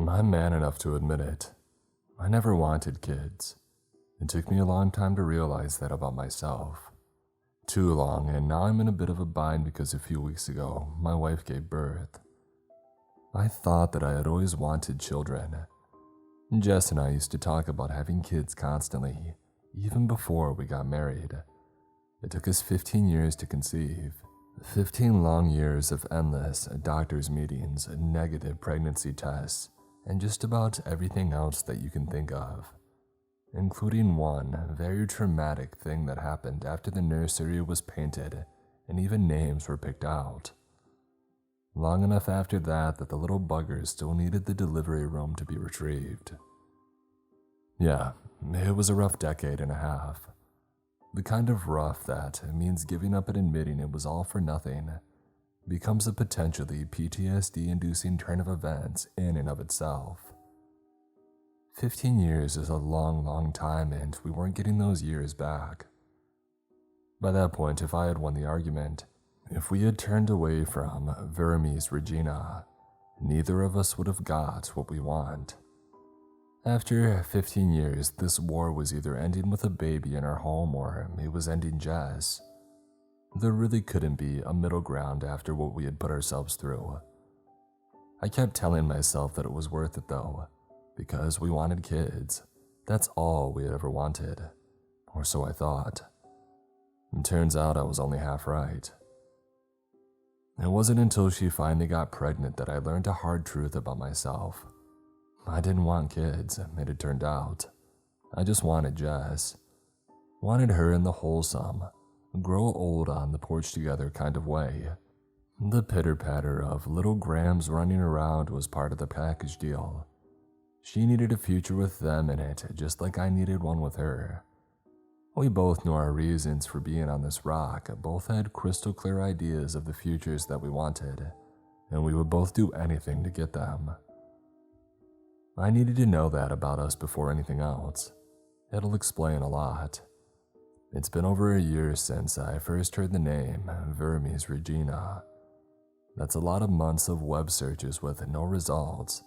I'm man enough to admit it. I never wanted kids. It took me a long time to realize that about myself. Too long, and now I'm in a bit of a bind because a few weeks ago, my wife gave birth. I thought that I had always wanted children. Jess and I used to talk about having kids constantly, even before we got married. It took us 15 years to conceive. 15 long years of endless doctor's meetings, negative pregnancy tests, and just about everything else that you can think of. Including one very traumatic thing that happened after the nursery was painted and even names were picked out. Long enough after that the little buggers still needed the delivery room to be retrieved. Yeah, it was a rough decade and a half. The kind of rough that means giving up and admitting it was all for nothing becomes a potentially PTSD-inducing turn of events in and of itself. 15 years is a long time, and we weren't getting those years back. By that point, if I had won the argument, if we had turned away from Vermes Regina, neither of us would have got what we want. After 15 years, this war was either ending with a baby in our home or it was ending Jess. There really couldn't be a middle ground after what we had put ourselves through. I kept telling myself that it was worth it though, because we wanted kids. That's all we had ever wanted, or so I thought. It turns out I was only half right. It wasn't until she finally got pregnant that I learned a hard truth about myself. I didn't want kids, it had turned out. I just wanted Jess. Wanted her in the wholesome, grow old on the porch together kind of way. The pitter-patter of little Grahams running around was part of the package deal. She needed a future with them in it, just like I needed one with her. We both knew our reasons for being on this rock, both had crystal clear ideas of the futures that we wanted, and we would both do anything to get them. I needed to know that about us before anything else. It'll explain a lot. It's been over a year since I first heard the name Vermes Regina. That's a lot of months of web searches with no results,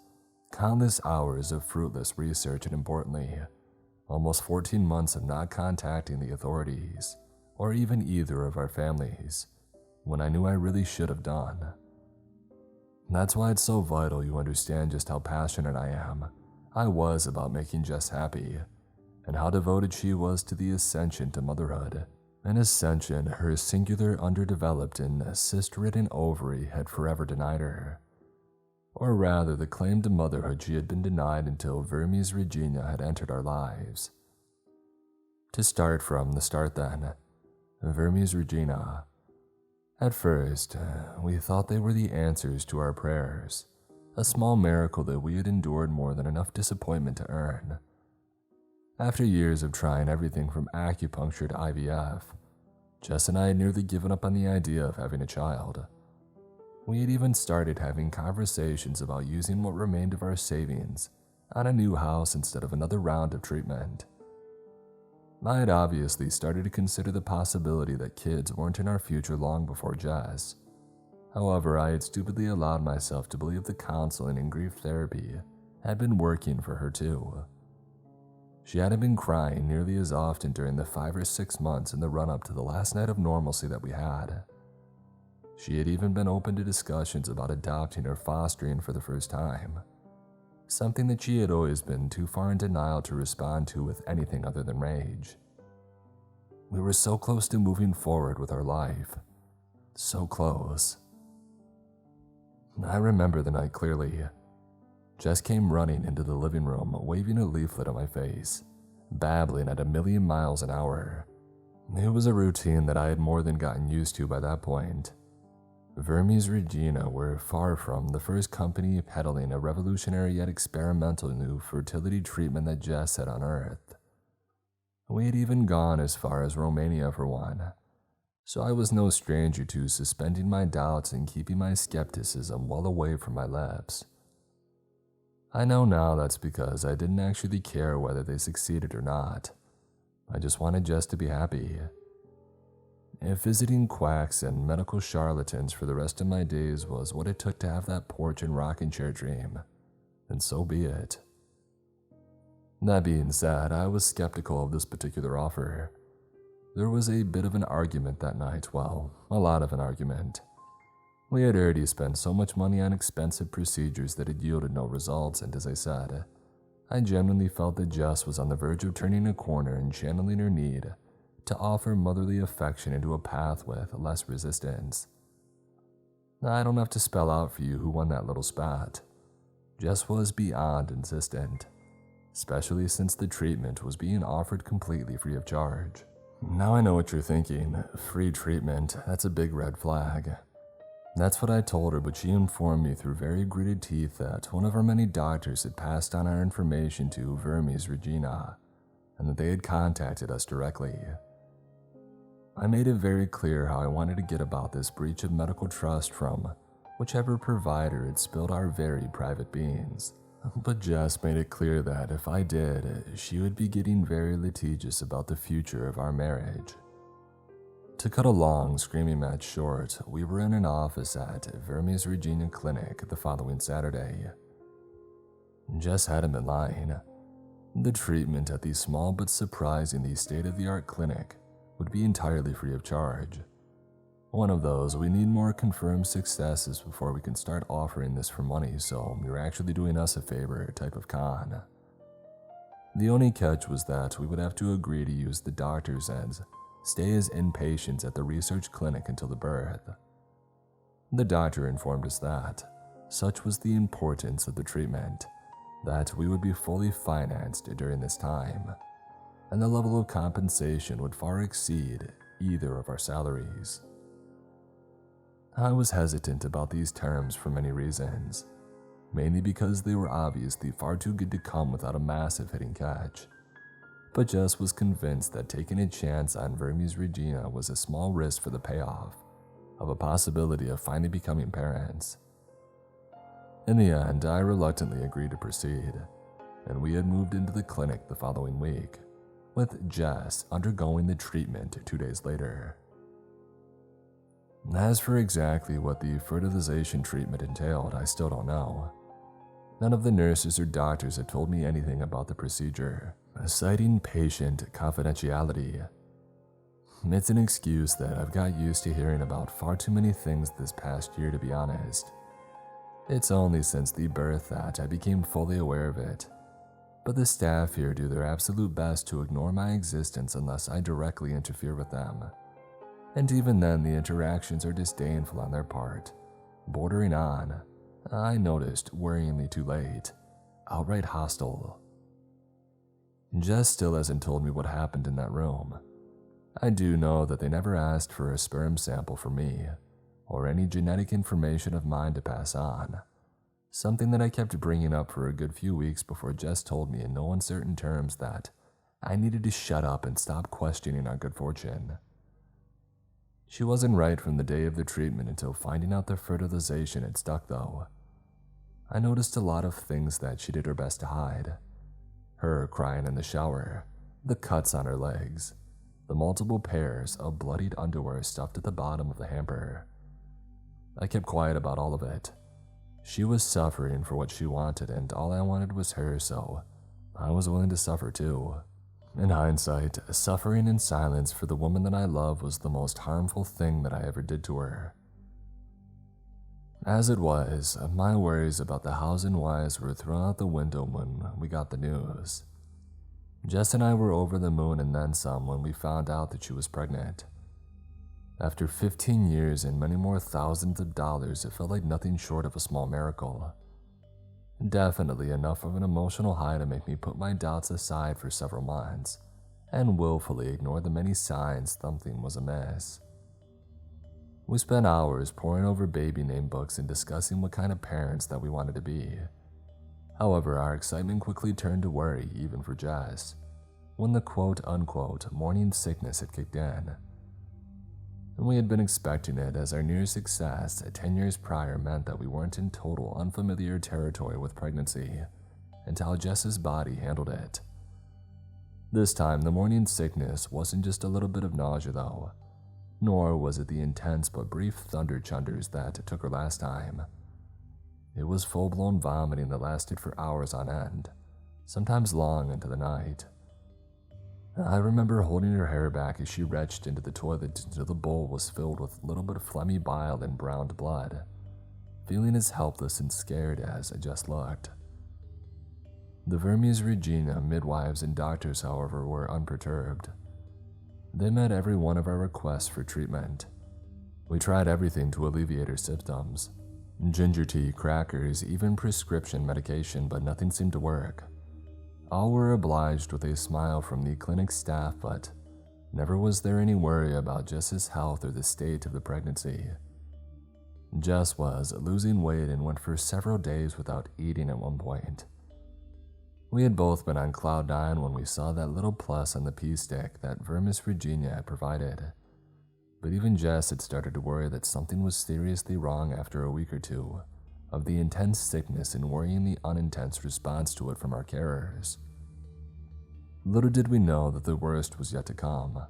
countless hours of fruitless research, and importantly, almost 14 months of not contacting the authorities, or even either of our families, when I knew I really should have done. That's why it's so vital you understand just how passionate I was about making Jess happy, and how devoted she was to the ascension to motherhood, an ascension her singular underdeveloped and cyst-ridden ovary had forever denied her. Or rather, the claim to motherhood she had been denied until Vermes Regina had entered our lives. To start from the start then, Vermes Regina. At first, we thought they were the answers to our prayers, a small miracle that we had endured more than enough disappointment to earn. After years of trying everything from acupuncture to IVF, Jess and I had nearly given up on the idea of having a child. We had even started having conversations about using what remained of our savings on a new house instead of another round of treatment. I had obviously started to consider the possibility that kids weren't in our future long before Jess. However, I had stupidly allowed myself to believe the counseling and grief therapy had been working for her too. She hadn't been crying nearly as often during the 5 or 6 months in the run-up to the last night of normalcy that we had. She had even been open to discussions about adopting or fostering for the first time, something that she had always been too far in denial to respond to with anything other than rage. We were so close to moving forward with our life. So close. I remember the night clearly. Jess came running into the living room, waving a leaflet at my face, babbling at 1,000,000 miles an hour. It was a routine that I had more than gotten used to by that point. Vermes Regina were far from the first company peddling a revolutionary yet experimental new fertility treatment that Jess had unearthed. We had even gone as far as Romania for one, so I was no stranger to suspending my doubts and keeping my skepticism well away from my lips. I know now that's because I didn't actually care whether they succeeded or not. I just wanted Jess to be happy. If visiting quacks and medical charlatans for the rest of my days was what it took to have that porch and rocking chair dream, and so be it. That being said, I was skeptical of this particular offer. There was a bit of an argument that night, well, a lot of an argument. We had already spent so much money on expensive procedures that it yielded no results, and as I said, I genuinely felt that Jess was on the verge of turning a corner and channeling her need to offer motherly affection into a path with less resistance. I don't have to spell out for you who won that little spat. Jess was beyond insistent, especially since the treatment was being offered completely free of charge. Now I know what you're thinking. Free treatment, that's a big red flag. That's what I told her, but she informed me through very gritted teeth that one of our many doctors had passed on our information to Vermes Regina, and that they had contacted us directly. I made it very clear how I wanted to get about this breach of medical trust from whichever provider had spilled our very private beans. But Jess made it clear that if I did, she would be getting very litigious about the future of our marriage. To cut a long screaming match short, we were in an office at Vermes Regina Clinic the following Saturday. Jess hadn't been lying. The treatment at the small but surprisingly state-of-the-art clinic would be entirely free of charge. One of those, we need more confirmed successes before we can start offering this for money, so you're actually doing us a favor type of con. The only catch was that we would have to agree to use the doctors and stay as inpatients at the research clinic until the birth. The doctor informed us that such was the importance of the treatment, that we would be fully financed during this time, and the level of compensation would far exceed either of our salaries. I was hesitant about these terms for many reasons, mainly because they were obviously far too good to come without a massive hitting catch. But Jess was convinced that taking a chance on Vermes Regina was a small risk for the payoff of a possibility of finally becoming parents. In the end, I reluctantly agreed to proceed, and we had moved into the clinic the following week, with Jess undergoing the treatment 2 days later. As for exactly what the fertilization treatment entailed, I still don't know. None of the nurses or doctors had told me anything about the procedure, citing patient confidentiality. It's an excuse that I've got used to hearing about far too many things this past year, to be honest. It's only since the birth that I became fully aware of it, but the staff here do their absolute best to ignore my existence unless I directly interfere with them. And even then, the interactions are disdainful on their part, bordering on, I noticed worryingly too late, outright hostile. Jess still hasn't told me what happened in that room. I do know that they never asked for a sperm sample for me, or any genetic information of mine to pass on, something that I kept bringing up for a good few weeks before Jess told me in no uncertain terms that I needed to shut up and stop questioning our good fortune. She wasn't right from the day of the treatment until finding out the fertilization had stuck, though. I noticed a lot of things that she did her best to hide. Her crying in the shower, the cuts on her legs, the multiple pairs of bloodied underwear stuffed at the bottom of the hamper. I kept quiet about all of it. She was suffering for what she wanted, and all I wanted was her, so I was willing to suffer too. In hindsight, suffering in silence for the woman that I love was the most harmful thing that I ever did to her. As it was, my worries about the hows and whys were thrown out the window when we got the news. Jess and I were over the moon and then some when we found out that she was pregnant. After 15 years and many more thousands of dollars, it felt like nothing short of a small miracle. Definitely enough of an emotional high to make me put my doubts aside for several months and willfully ignore the many signs something was amiss. We spent hours poring over baby name books and discussing what kind of parents that we wanted to be. However, our excitement quickly turned to worry even for Jess, when the quote-unquote morning sickness had kicked in. And we had been expecting it, as our near success 10 years prior meant that we weren't in total unfamiliar territory with pregnancy, and how Jess's body handled it. This time, the morning sickness wasn't just a little bit of nausea though, nor was it the intense but brief thunder chunders that took her last time. It was full-blown vomiting that lasted for hours on end, sometimes long into the night. I remember holding her hair back as she retched into the toilet until the bowl was filled with a little bit of phlegmy bile and browned blood, feeling as helpless and scared as I just looked. The Vermes Regina midwives and doctors, however, were unperturbed. They met every one of our requests for treatment. We tried everything to alleviate her symptoms. Ginger tea, crackers, even prescription medication, but nothing seemed to work. All were obliged with a smile from the clinic staff, but never was there any worry about Jess's health or the state of the pregnancy. Jess was losing weight and went for several days without eating at one point. We had both been on cloud nine when we saw that little plus on the pea stick that Vermis Regina had provided. But even Jess had started to worry that something was seriously wrong after a week or two of the intense sickness and worrying the unintense response to it from our carers. Little did we know that the worst was yet to come.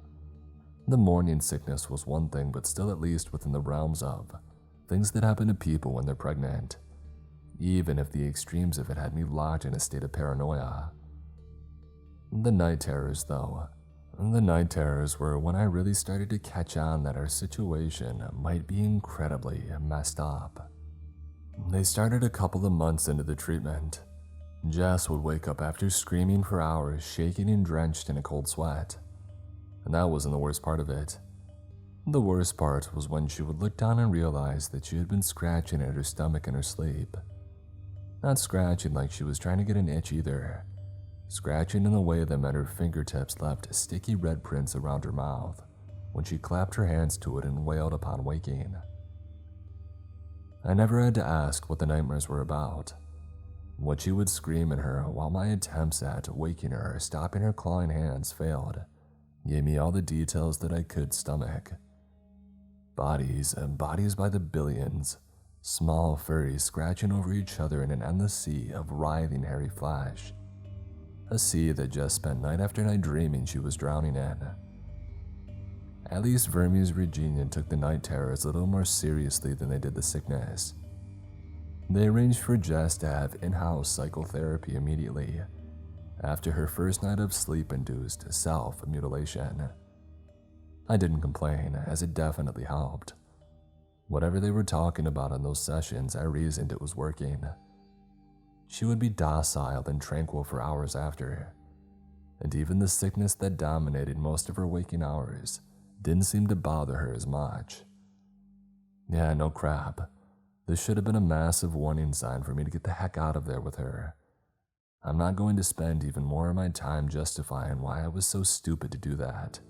The morning sickness was one thing, but still at least within the realms of things that happen to people when they're pregnant, even if the extremes of it had me locked in a state of paranoia. The night terrors, though. The night terrors were when I really started to catch on that our situation might be incredibly messed up. They started a couple of months into the treatment. Jess would wake up after screaming for hours, shaking and drenched in a cold sweat. And that wasn't the worst part of it. The worst part was when she would look down and realize that she had been scratching at her stomach in her sleep. Not scratching like she was trying to get an itch either. Scratching in a way that meant her fingertips left sticky red prints around her mouth when she clapped her hands to it and wailed upon waking. I never had to ask what the nightmares were about. What she would scream at her while my attempts at waking her or stopping her clawing hands failed gave me all the details that I could stomach. Bodies and bodies by the billions, small furries scratching over each other in an endless sea of writhing hairy flesh. A sea that Jess spent night after night dreaming she was drowning in. At least Vermes Regina took the night terrors a little more seriously than they did the sickness. They arranged for Jess to have in-house psychotherapy immediately, after her first night of sleep-induced self-mutilation. I didn't complain, as it definitely helped. Whatever they were talking about in those sessions, I reasoned it was working. She would be docile and tranquil for hours after, and even the sickness that dominated most of her waking hours didn't seem to bother her as much. Yeah, no crap. This should have been a massive warning sign for me to get the heck out of there with her. I'm not going to spend even more of my time justifying why I was so stupid to do that.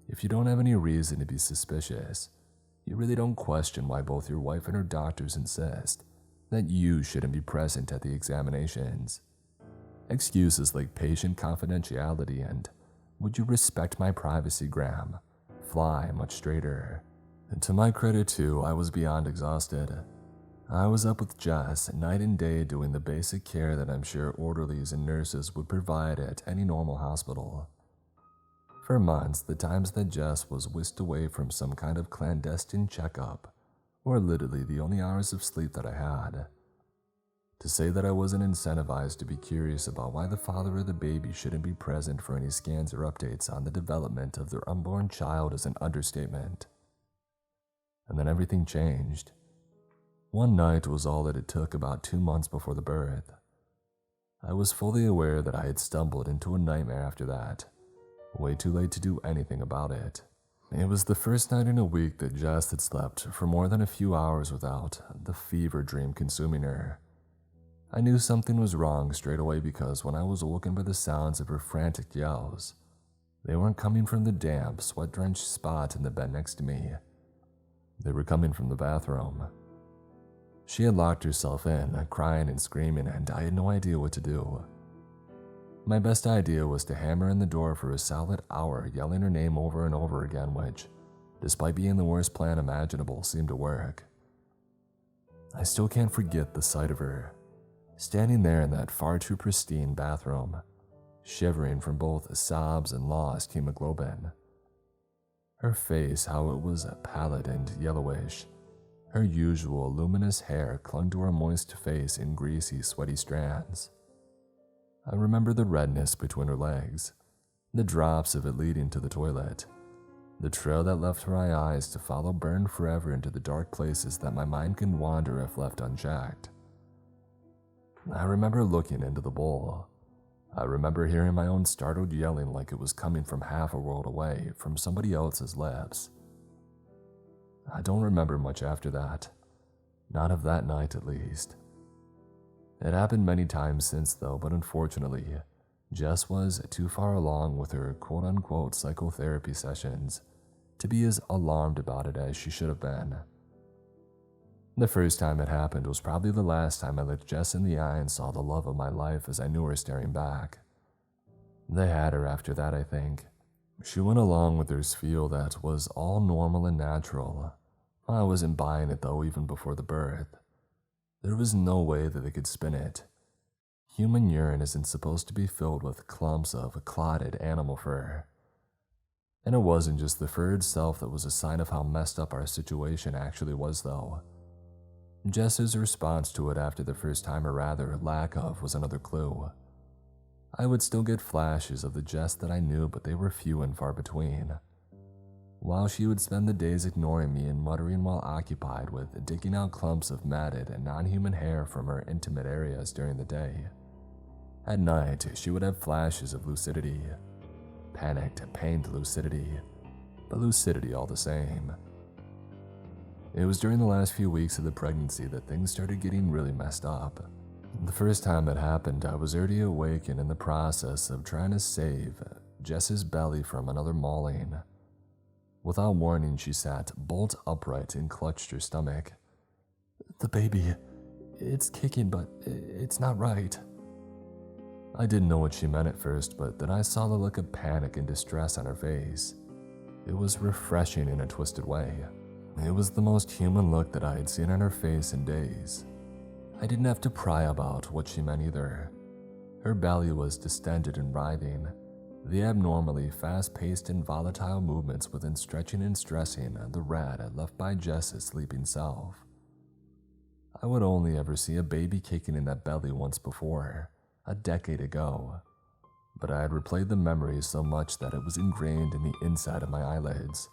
If you don't have any reason to be suspicious, you really don't question why both your wife and her doctors insist that you shouldn't be present at the examinations. Excuses like patient confidentiality and "would you respect my privacy, Graham?" fly much straighter. And to my credit too, I was beyond exhausted. I was up with Jess night and day doing the basic care that I'm sure orderlies and nurses would provide at any normal hospital. For months, the times that Jess was whisked away from some kind of clandestine checkup were literally the only hours of sleep that I had. To say that I wasn't incentivized to be curious about why the father of the baby shouldn't be present for any scans or updates on the development of their unborn child is an understatement. And then everything changed. One night was all that it took about 2 months before the birth. I was fully aware that I had stumbled into a nightmare after that, way too late to do anything about it. It was the first night in a week that Jess had slept for more than a few hours without the fever dream consuming her. I knew something was wrong straight away because when I was awoken by the sounds of her frantic yells, they weren't coming from the damp, sweat-drenched spot in the bed next to me. They were coming from the bathroom. She had locked herself in, crying and screaming, and I had no idea what to do. My best idea was to hammer in the door for a solid hour, yelling her name over and over again, which, despite being the worst plan imaginable, seemed to work. I still can't forget the sight of her, standing there in that far too pristine bathroom, shivering from both sobs and lost hemoglobin. Her face, how it was pallid and yellowish, Her usual luminous hair clung to her moist face in greasy, sweaty strands. I remember the redness between her legs, the drops of it leading to the toilet. The trail that left her eyes to follow burned forever into the dark places that my mind can wander if left unchecked. I remember looking into the bowl. I remember hearing my own startled yelling like it was coming from half a world away, from somebody else's lips. I don't remember much after that. Not of that night, at least. It happened many times since, though, but unfortunately, Jess was too far along with her quote-unquote psychotherapy sessions to be as alarmed about it as she should have been. The first time it happened was probably the last time I looked Jess in the eye and saw the love of my life as I knew her staring back. They had her after that, I think. She went along with her spiel that was all normal and natural. I wasn't buying it, though, even before the birth. There was no way that they could spin it. Human urine isn't supposed to be filled with clumps of clotted animal fur. And it wasn't just the fur itself that was a sign of how messed up our situation actually was, though. Jess's response to it after the first time, or rather lack of, was another clue. I would still get flashes of the Jess that I knew, but they were few and far between. While she would spend the days ignoring me and muttering while occupied with digging out clumps of matted and non-human hair from her intimate areas during the day, at night she would have flashes of lucidity. Panicked, pained lucidity, but lucidity all the same. It was during the last few weeks of the pregnancy that things started getting really messed up. The first time it happened, I was already awake and in the process of trying to save Jess's belly from another mauling. Without warning, she sat bolt upright and clutched her stomach. "The baby, it's kicking, but it's not right." I didn't know what she meant at first, but then I saw the look of panic and distress on her face. It was refreshing in a twisted way. It was the most human look that I had seen on her face in days. I didn't have to pry about what she meant either. Her belly was distended and writhing, the abnormally fast-paced and volatile movements within stretching and stressing the red left by Jess's sleeping self. I would only ever see a baby kicking in that belly once before, a decade ago, but I had replayed the memory so much that it was ingrained in the inside of my eyelids.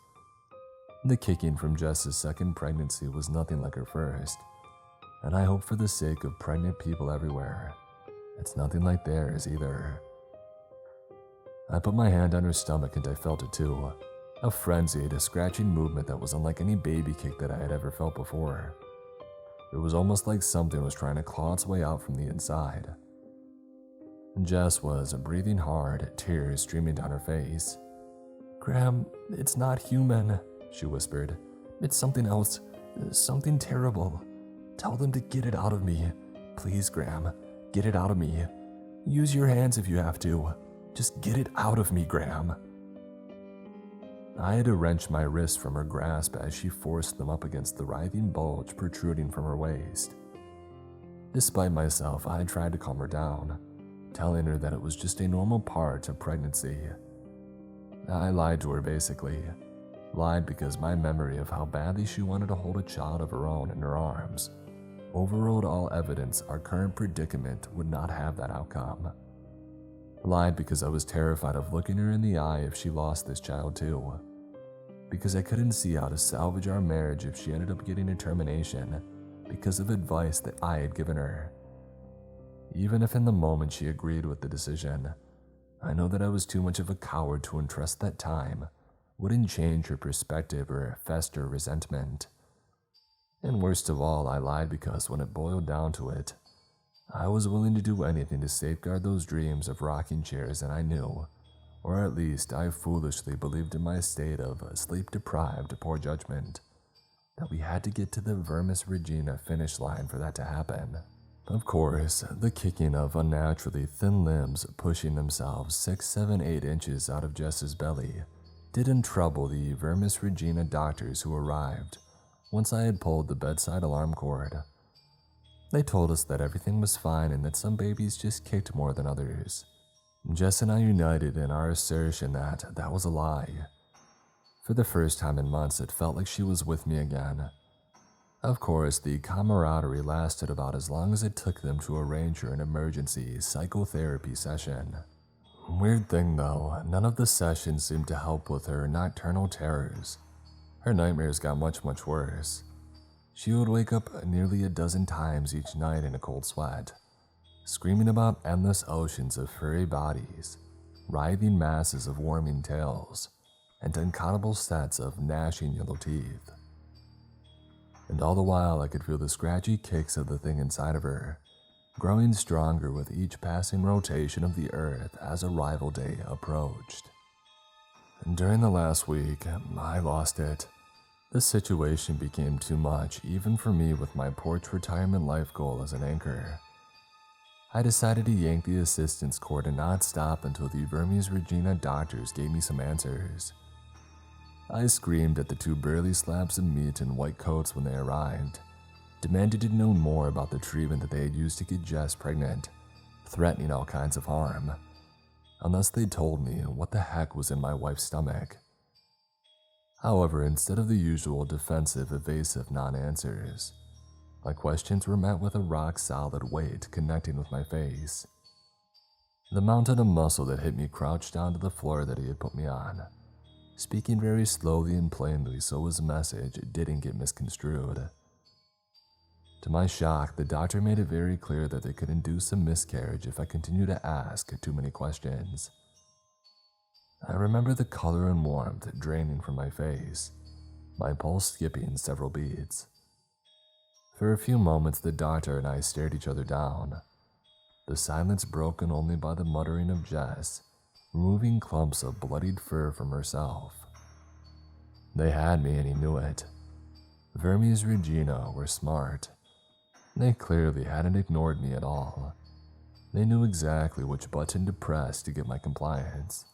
The kicking from Jess's second pregnancy was nothing like her first, and I hope for the sake of pregnant people everywhere, it's nothing like theirs either. I put my hand on her stomach and I felt it too, a frenzied, scratching movement that was unlike any baby kick that I had ever felt before. It was almost like something was trying to claw its way out from the inside. Jess was breathing hard, tears streaming down her face. "Graham, it's not human," she whispered. "It's something else, something terrible. Tell them to get it out of me. Please, Graham, get it out of me. Use your hands if you have to. Just get it out of me, Graham." I had to wrench my wrists from her grasp as she forced them up against the writhing bulge protruding from her waist. Despite myself, I tried to calm her down, telling her that it was just a normal part of pregnancy. I lied to her basically. Lied because my memory of how badly she wanted to hold a child of her own in her arms overrode all evidence our current predicament would not have that outcome. Lied because I was terrified of looking her in the eye if she lost this child too. Because I couldn't see how to salvage our marriage if she ended up getting a termination because of advice that I had given her. Even if in the moment she agreed with the decision, I know that I was too much of a coward to entrust that time wouldn't change her perspective or fester resentment. And worst of all, I lied because when it boiled down to it, I was willing to do anything to safeguard those dreams of rocking chairs, and I knew, or at least I foolishly believed in my state of sleep-deprived poor judgment, that we had to get to the Vermis Regina finish line for that to happen. Of course, the kicking of unnaturally thin limbs pushing themselves 6, 7, 8 inches out of Jess's belly didn't trouble the Vermis Regina doctors who arrived once I had pulled the bedside alarm cord. They told us that everything was fine and that some babies just kicked more than others. Jess and I united in our assertion that that was a lie. For the first time in months, it felt like she was with me again. Of course, the camaraderie lasted about as long as it took them to arrange her an emergency psychotherapy session. Weird thing though, none of the sessions seemed to help with her nocturnal terrors. Her nightmares got much worse. She would wake up nearly a dozen times each night in a cold sweat, screaming about endless oceans of furry bodies, writhing masses of worming tails, and uncountable sets of gnashing yellow teeth. And all the while I could feel the scratchy kicks of the thing inside of her, growing stronger with each passing rotation of the earth as arrival day approached. And during the last week, I lost it. The situation became too much, even for me with my porch retirement life goal as an anchor. I decided to yank the assistance cord and not stop until the Vermes Regina doctors gave me some answers. I screamed at the two burly slabs of meat in white coats when they arrived, demanded to know more about the treatment that they had used to get Jess pregnant, threatening all kinds of harm, unless they told me what the heck was in my wife's stomach. However, instead of the usual defensive, evasive non-answers, my questions were met with a rock-solid weight connecting with my face. The mountain of muscle that hit me crouched down to the floor that he had put me on, speaking very slowly and plainly so his message didn't get misconstrued. To my shock, the doctor made it very clear that they could induce a miscarriage if I continued to ask too many questions. I remember the color and warmth draining from my face, my pulse skipping several beats. For a few moments, the doctor and I stared each other down, the silence broken only by the muttering of Jess, removing clumps of bloodied fur from herself. They had me and he knew it. Vermes Regina were smart. They clearly hadn't ignored me at all. They knew exactly which button to press to get my compliance.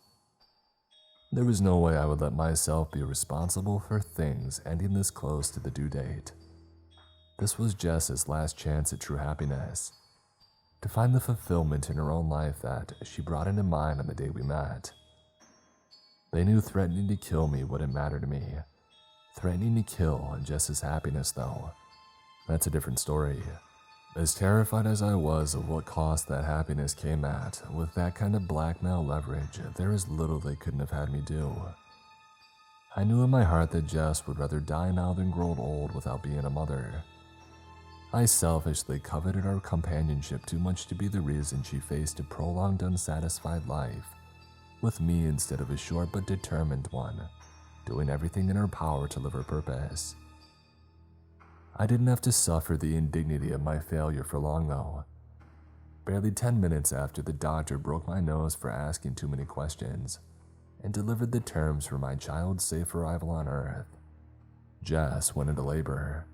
There was no way I would let myself be responsible for things ending this close to the due date. This was Jess's last chance at true happiness, to find the fulfillment in her own life that she brought into mine on the day we met. They knew threatening to kill me wouldn't matter to me. Threatening to kill Jess's happiness, though, that's a different story. As terrified as I was of what cost that happiness came at, with that kind of blackmail leverage, there is little they couldn't have had me do. I knew in my heart that Jess would rather die now than grow old without being a mother. I selfishly coveted our companionship too much to be the reason she faced a prolonged unsatisfied life, with me instead of a short but determined one, doing everything in her power to live her purpose. I didn't have to suffer the indignity of my failure for long though. Barely 10 minutes after the doctor broke my nose for asking too many questions and delivered the terms for my child's safe arrival on Earth, Jess went into labor.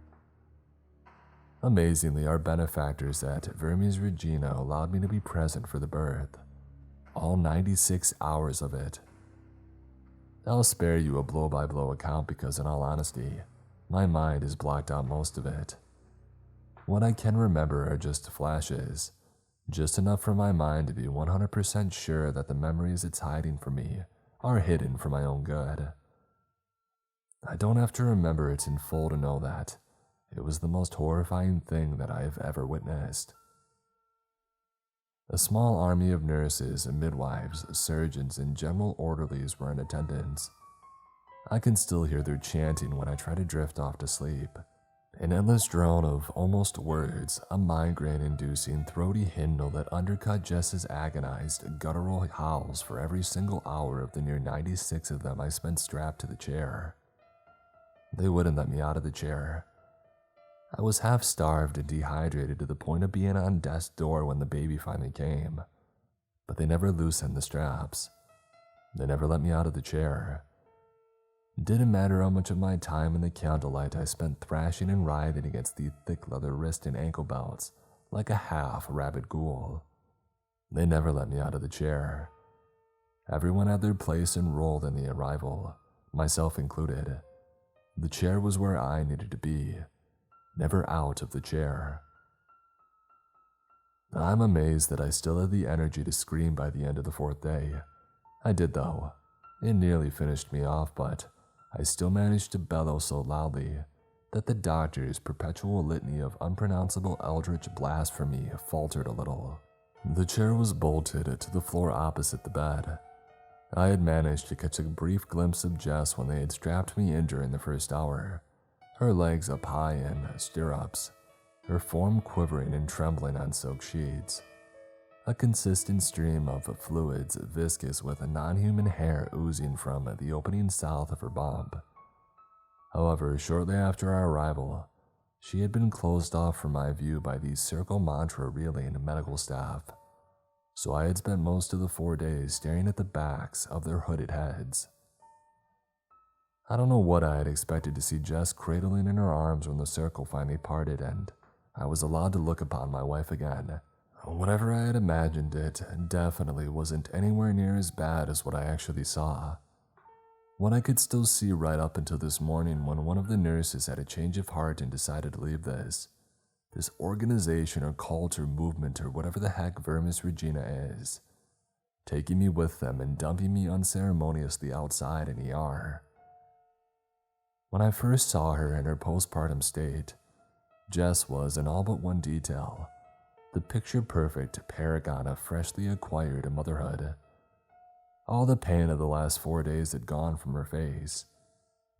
Amazingly, our benefactors at Vermes Regina allowed me to be present for the birth, all 96 hours of it. I'll spare you a blow-by-blow account because, in all honesty, my mind has blocked out most of it. What I can remember are just flashes, just enough for my mind to be 100% sure that the memories it's hiding from me are hidden for my own good. I don't have to remember it in full to know that it was the most horrifying thing that I have ever witnessed. A small army of nurses, midwives, surgeons, and general orderlies were in attendance. I can still hear their chanting when I try to drift off to sleep. An endless drone of almost words, a migraine-inducing throaty hymnal that undercut Jess's agonized, guttural howls for every single hour of the near 96 of them I spent strapped to the chair. They wouldn't let me out of the chair. I was half-starved and dehydrated to the point of being on death's door when the baby finally came, but they never loosened the straps. They never let me out of the chair. It didn't matter how much of my time in the candlelight I spent thrashing and writhing against the thick leather wrist and ankle belts like a half-rabid ghoul. They never let me out of the chair. Everyone had their place and role in the arrival, myself included. The chair was where I needed to be, never out of the chair. I'm amazed that I still had the energy to scream by the end of the 4th day. I did though. It nearly finished me off, but I still managed to bellow so loudly that the doctor's perpetual litany of unpronounceable eldritch blasphemy faltered a little. The chair was bolted to the floor opposite the bed. I had managed to catch a brief glimpse of Jess when they had strapped me in during the first hour, her legs up high in stirrups, her form quivering and trembling on silk sheets. A consistent stream of fluids viscous with non-human hair oozing from the opening south of her bump. However, shortly after our arrival, she had been closed off from my view by the circle mantra reeling medical staff, so I had spent most of the 4 days staring at the backs of their hooded heads. I don't know what I had expected to see Jess cradling in her arms when the circle finally parted and I was allowed to look upon my wife again. Whatever I had imagined, it definitely wasn't anywhere near as bad as what I actually saw. What I could still see right up until this morning when one of the nurses had a change of heart and decided to leave this organization or cult or movement or whatever the heck Vermis Regina is, taking me with them and dumping me unceremoniously outside an ER. When I first saw her in her postpartum state, Jess was, in all but one detail, the picture-perfect paragon of freshly acquired motherhood. All the pain of the last 4 days had gone from her face.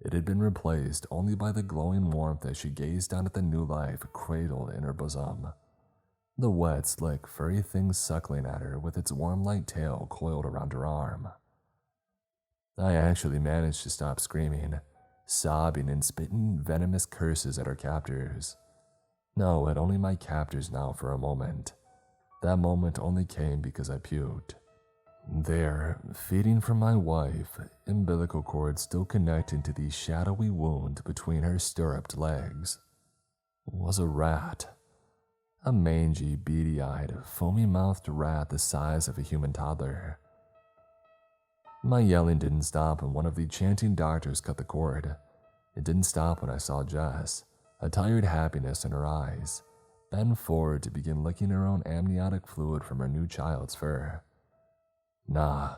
It had been replaced only by the glowing warmth as she gazed down at the new life cradled in her bosom. The wet, slick, furry thing suckling at her with its warm light tail coiled around her arm. I actually managed to stop screaming, sobbing and spitting venomous curses at her captors. No, at only my captors now for a moment. That moment only came because I puked. There, feeding from my wife, umbilical cord still connecting to the shadowy wound between her stirruped legs, was a rat. A mangy, beady-eyed, foamy-mouthed rat the size of a human toddler. My yelling didn't stop when one of the chanting doctors cut the cord. It didn't stop when I saw Jess, a tired happiness in her eyes, bend forward to begin licking her own amniotic fluid from her new child's fur. Nah,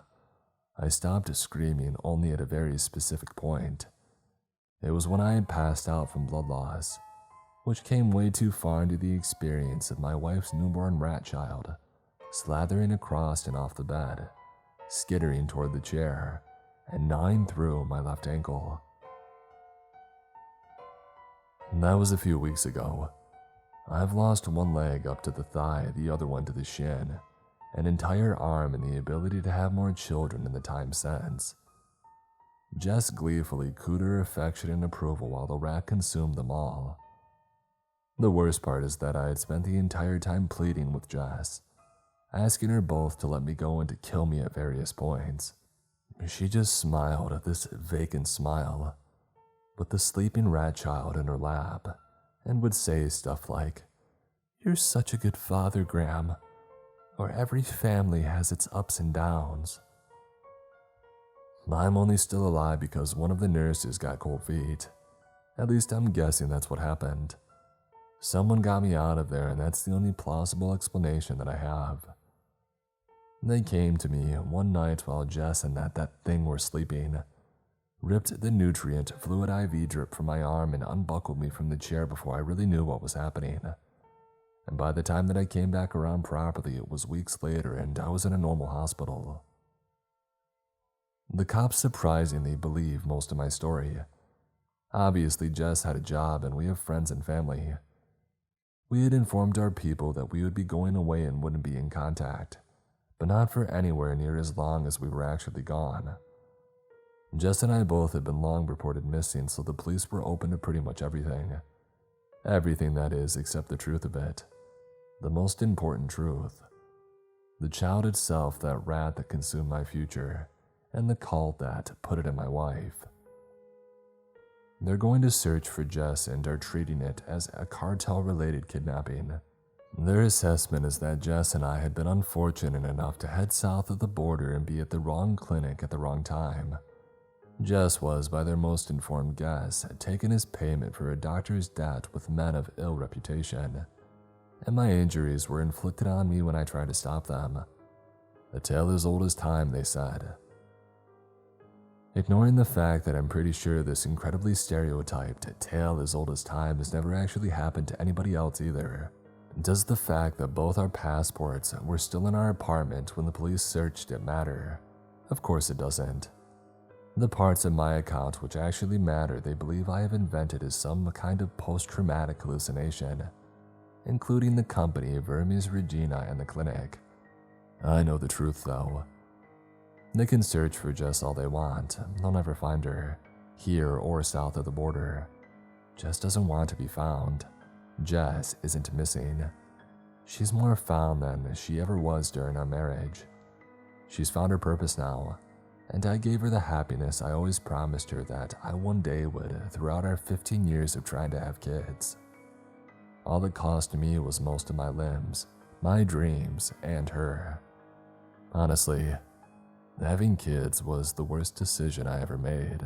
I stopped screaming only at a very specific point. It was when I had passed out from blood loss, which came way too far into the experience of my wife's newborn rat child, slathering across and off the bed, skittering toward the chair, and gnawing through my left ankle. That was a few weeks ago. I've lost one leg up to the thigh, the other one to the shin, an entire arm and the ability to have more children in the time since. Jess gleefully cooed her affection and approval while the rat consumed them all. The worst part is that I had spent the entire time pleading with Jess, asking her both to let me go and to kill me at various points. She just smiled, this vacant smile, with the sleeping rat child in her lap, and would say stuff like, "You're such a good father, Graham," or "Every family has its ups and downs." I'm only still alive because one of the nurses got cold feet. At least I'm guessing that's what happened. Someone got me out of there, and that's the only plausible explanation that I have. They came to me one night while Jess and that thing were sleeping, ripped the nutrient fluid IV drip from my arm and unbuckled me from the chair before I really knew what was happening. And by the time that I came back around properly, it was weeks later and I was in a normal hospital. The cops surprisingly believe most of my story. Obviously, Jess had a job and we have friends and family. We had informed our people that we would be going away and wouldn't be in contact, but not for anywhere near as long as we were actually gone. Jess and I both had been long reported missing, so the police were open to pretty much everything. Everything, that is, except the truth of it. The most important truth. The child itself, that rat that consumed my future, and the cult that put it in my wife. They're going to search for Jess and are treating it as a cartel-related kidnapping. Their assessment is that Jess and I had been unfortunate enough to head south of the border and be at the wrong clinic at the wrong time. Jess was, by their most informed guess, taken as payment for a doctor's debt with men of ill reputation, and my injuries were inflicted on me when I tried to stop them. A tale as old as time, they said. Ignoring the fact that I'm pretty sure this incredibly stereotyped tale as old as time has never actually happened to anybody else either. Does the fact that both our passports were still in our apartment when the police searched it matter? Of course it doesn't. The parts of my account which actually matter they believe I have invented as some kind of post-traumatic hallucination, including the company of Hermes Regina and the clinic. I know the truth though. They can search for Jess all they want, they'll never find her, here or south of the border. Jess doesn't want to be found. Jess isn't missing. She's more found than she ever was during our marriage. She's found her purpose now, and I gave her the happiness I always promised her that I one day would throughout our 15 years of trying to have kids. All it cost me was most of my limbs, my dreams, and her. Honestly, having kids was the worst decision I ever made.